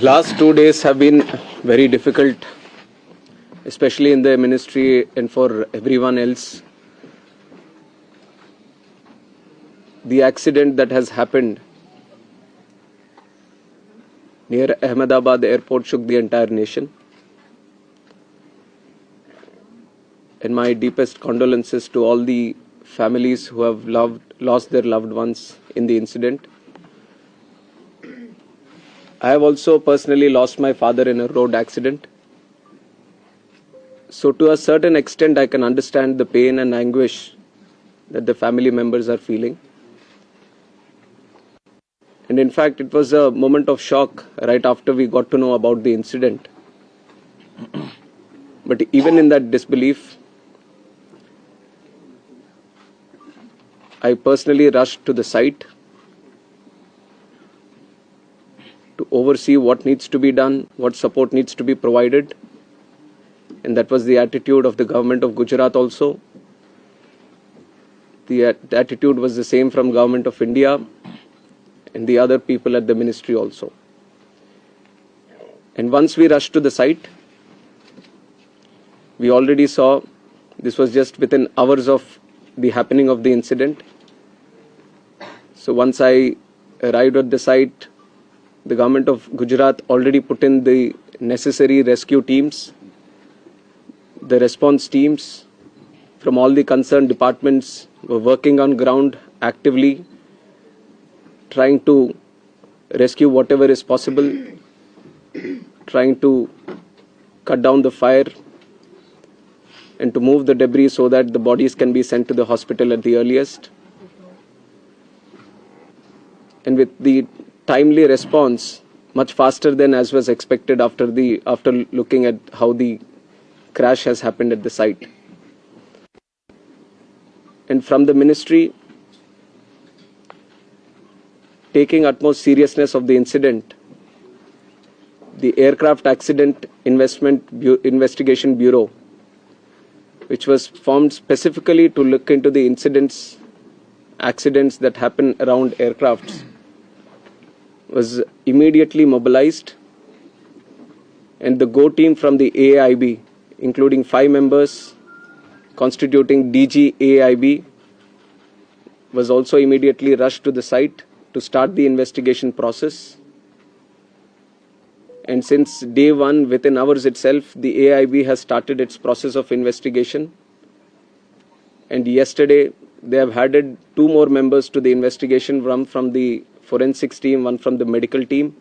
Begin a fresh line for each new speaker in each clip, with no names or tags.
Last 2 days have been very difficult, especially in the ministry and for everyone else. The accident that has happened near Ahmedabad airport shook the entire nation. And my deepest condolences to all the families who have lost their loved ones in the incident. I have also personally lost my father in a road accident. So to a certain extent, I can understand the pain and anguish that the family members are feeling. And in fact, it was a moment of shock right after we got to know about the incident. But even in that disbelief, I personally rushed to the site to oversee what needs to be done, what support needs to be provided. And that was the attitude of the government of Gujarat also. The attitude was the same from government of India and the other people at the ministry also. And once we rushed to the site, we already saw this was just within hours of the happening of the incident. So once I arrived at the site, the government of Gujarat already put in the necessary rescue teams, the response teams from all the concerned departments were working on ground actively, trying to rescue whatever is possible, trying to cut down the fire and to move the debris so that the bodies can be sent to the hospital at the earliest. And with the timely response, much faster than as was expected after looking at how the crash has happened at the site. And from the ministry, taking utmost seriousness of the incident, the Aircraft Accident Investigation Bureau, which was formed specifically to look into the accidents that happen around aircrafts, was immediately mobilized, and the GO team from the AIB, including 5 members constituting DG AIB, was also immediately rushed to the site to start the investigation process. And since day one, within hours itself, the AIB has started its process of investigation. And yesterday, they have added 2 more members to the investigation, one from the forensics team, one from the medical team.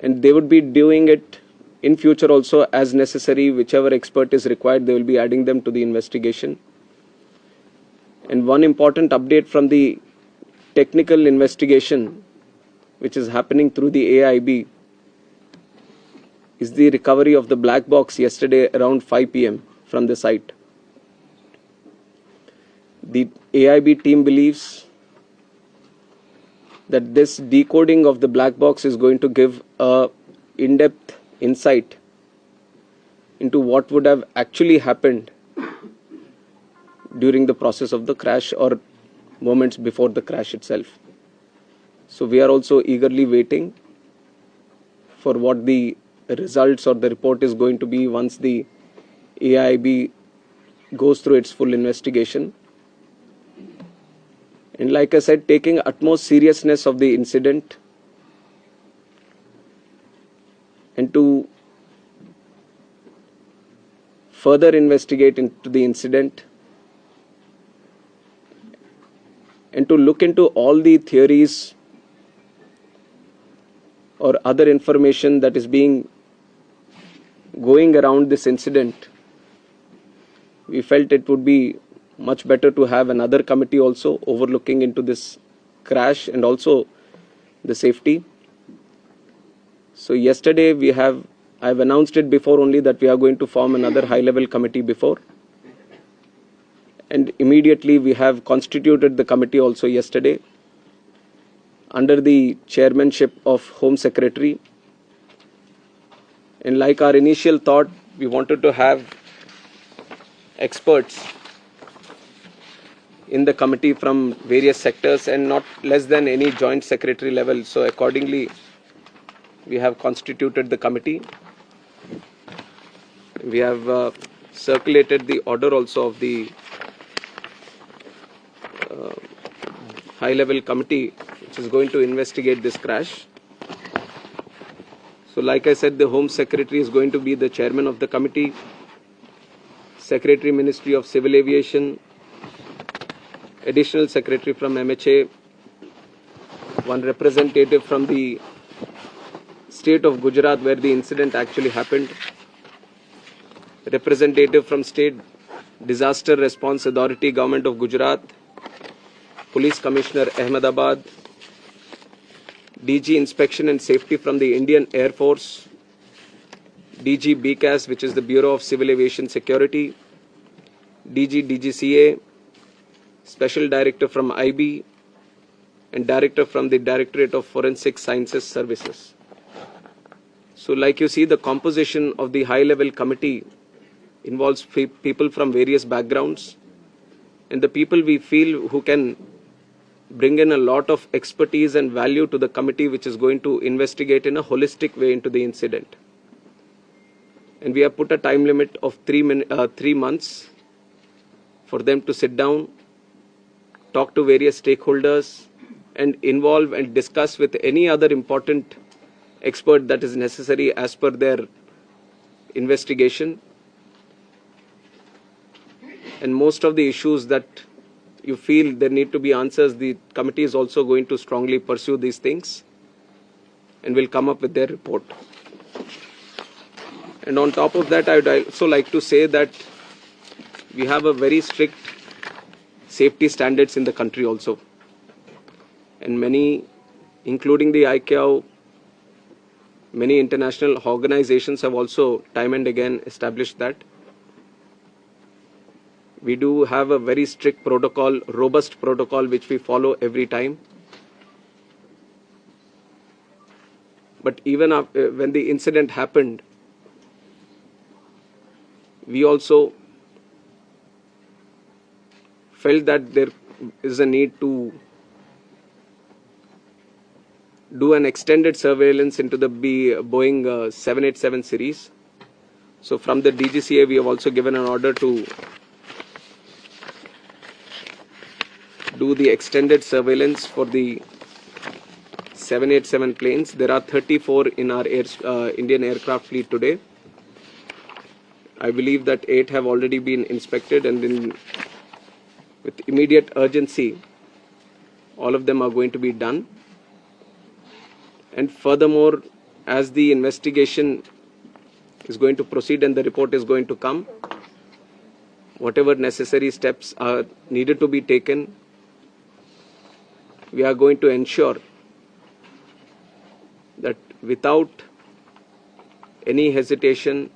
And they would be doing it in future also as necessary. Whichever expert is required, they will be adding them to the investigation. And one important update from the technical investigation, which is happening through the AIB, is the recovery of the black box yesterday around 5 p.m. from the site. The AIB team believes that this decoding of the black box is going to give a in-depth insight into what would have actually happened during the process of the crash or moments before the crash itself. So we are also eagerly waiting for what the results or the report is going to be once the AIB goes through its full investigation. And like I said, taking utmost seriousness of the incident and to further investigate into the incident and to look into all the theories or other information that is going around this incident, we felt it would be much better to have another committee also overlooking into this crash and also the safety. So yesterday I've announced it before only that we are going to form another high-level committee before. And immediately we have constituted the committee also yesterday under the chairmanship of Home Secretary. And like our initial thought, we wanted to have experts in the committee from various sectors and not less than any joint secretary level. So accordingly, we have constituted the committee. We have circulated the order also of the high-level committee which is going to investigate this crash. So like I said, the Home Secretary is going to be the chairman of the committee, Secretary Ministry of Civil Aviation, Additional Secretary from MHA, one representative from the state of Gujarat where the incident actually happened, representative from State Disaster Response Authority, Government of Gujarat, Police Commissioner Ahmedabad, DG Inspection and Safety from the Indian Air Force, DG BCAS, which is the Bureau of Civil Aviation Security, DG DGCA, Special Director from IB, and Director from the Directorate of Forensic Sciences Services. So like you see, the composition of the high-level committee involves people from various backgrounds, and the people we feel who can bring in a lot of expertise and value to the committee which is going to investigate in a holistic way into the incident. And we have put a time limit of 3 months for them to sit down, talk to various stakeholders, and involve and discuss with any other important expert that is necessary as per their investigation. And most of the issues that you feel there need to be answers, the committee is also going to strongly pursue these things and will come up with their report. And on top of that, I would also like to say that we have a very strict safety standards in the country also. And many, including the ICAO, many international organizations have also time and again established that. We do have a very strict protocol, robust protocol, which we follow every time. But even after, when the incident happened, we also felt that there is a need to do an extended surveillance into the Boeing 787 series. So from the DGCA, we have also given an order to do the extended surveillance for the 787 planes. There are 34 in our Indian aircraft fleet today. I believe that 8 have already been inspected, and with immediate urgency, all of them are going to be done. And furthermore, as the investigation is going to proceed and the report is going to come, whatever necessary steps are needed to be taken, we are going to ensure that without any hesitation,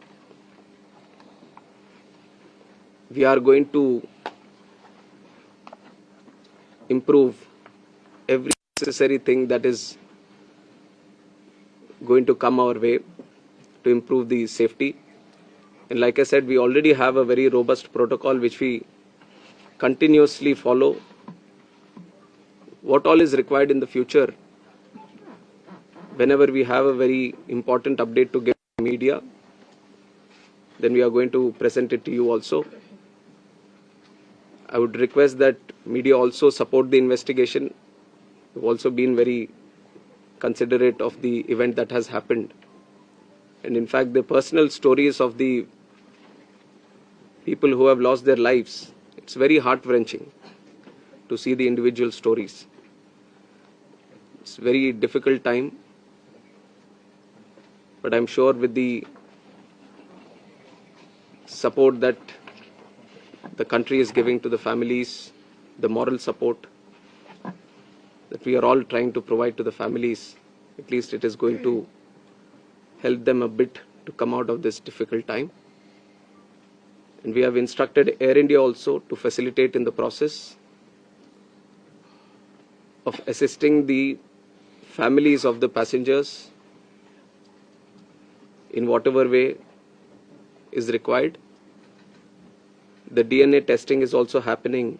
we are going to improve every necessary thing that is going to come our way to improve the safety. And like I said, we already have a very robust protocol which we continuously follow. What all is required in the future, whenever we have a very important update to give to media, then we are going to present it to you also. I would request that media also support the investigation. We've also been very considerate of the event that has happened. And in fact, the personal stories of the people who have lost their lives, it's very heart-wrenching to see the individual stories. It's a very difficult time, but I'm sure with the support that the country is giving to the families, the moral support that we are all trying to provide to the families, at least it is going to help them a bit to come out of this difficult time. And we have instructed Air India also to facilitate in the process of assisting the families of the passengers in whatever way is required. The DNA testing is also happening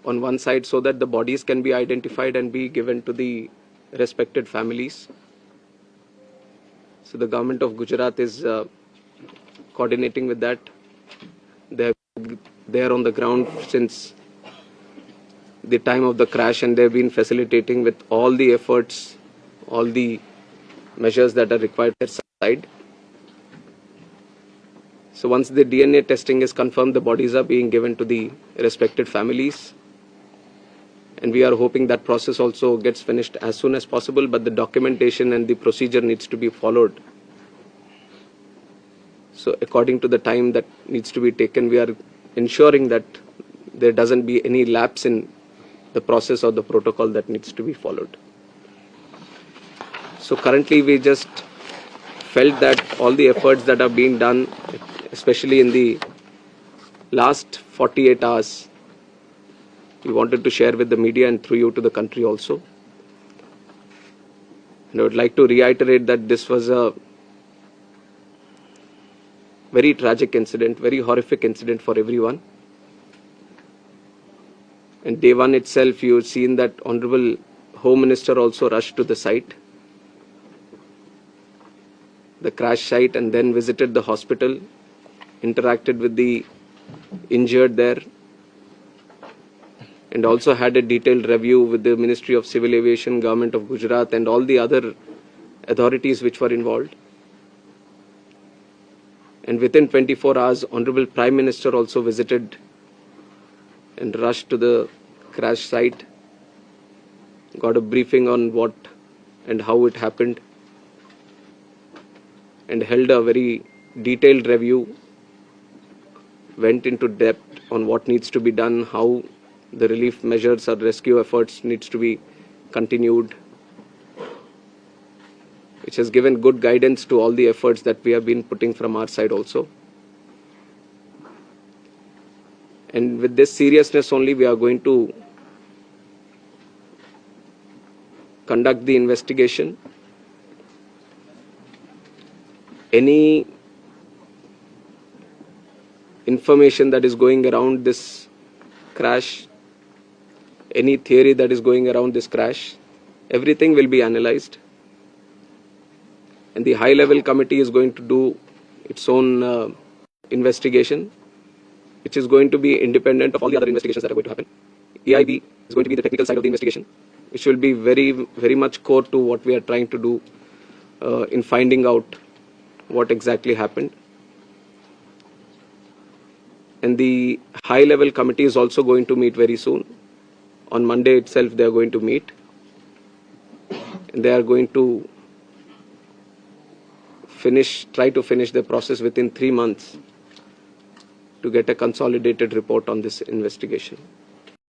on one side so that the bodies can be identified and be given to the respected families. So the government of Gujarat is coordinating with that. They are on the ground since the time of the crash, and they've been facilitating with all the efforts, all the measures that are required on their side. So once the DNA testing is confirmed, the bodies are being given to the respected families. And we are hoping that process also gets finished as soon as possible, but the documentation and the procedure needs to be followed. So according to the time that needs to be taken, we are ensuring that there doesn't be any lapse in the process or the protocol that needs to be followed. So currently we just felt that all the efforts that are being done, especially in the last 48 hours, we wanted to share with the media and through you to the country also. And I would like to reiterate that this was a very tragic incident, very horrific incident for everyone. And day one itself, you've seen that Honorable Home Minister also rushed to the site, the crash site, and then visited the hospital, interacted with the injured there, and also had a detailed review with the Ministry of Civil Aviation, Government of Gujarat, and all the other authorities which were involved. And within 24 hours, Honorable Prime Minister also visited and rushed to the crash site, got a briefing on what and how it happened, and held a very detailed review, went into depth on what needs to be done, how the relief measures or rescue efforts needs to be continued, which has given good guidance to all the efforts that we have been putting from our side also. And with this seriousness only, we are going to conduct the investigation. Any information that is going around this crash, any theory that is going around this crash, everything will be analyzed. And the high-level committee is going to do its own investigation, which is going to be independent of all the other investigations that are going to happen. EIB is going to be the technical side of the investigation, which will be very, very much core to what we are trying to do in finding out what exactly happened. And the high-level committee is also going to meet very soon. On Monday itself, they are going to meet. And they are going to try to finish the process within 3 months to get a consolidated report on this investigation.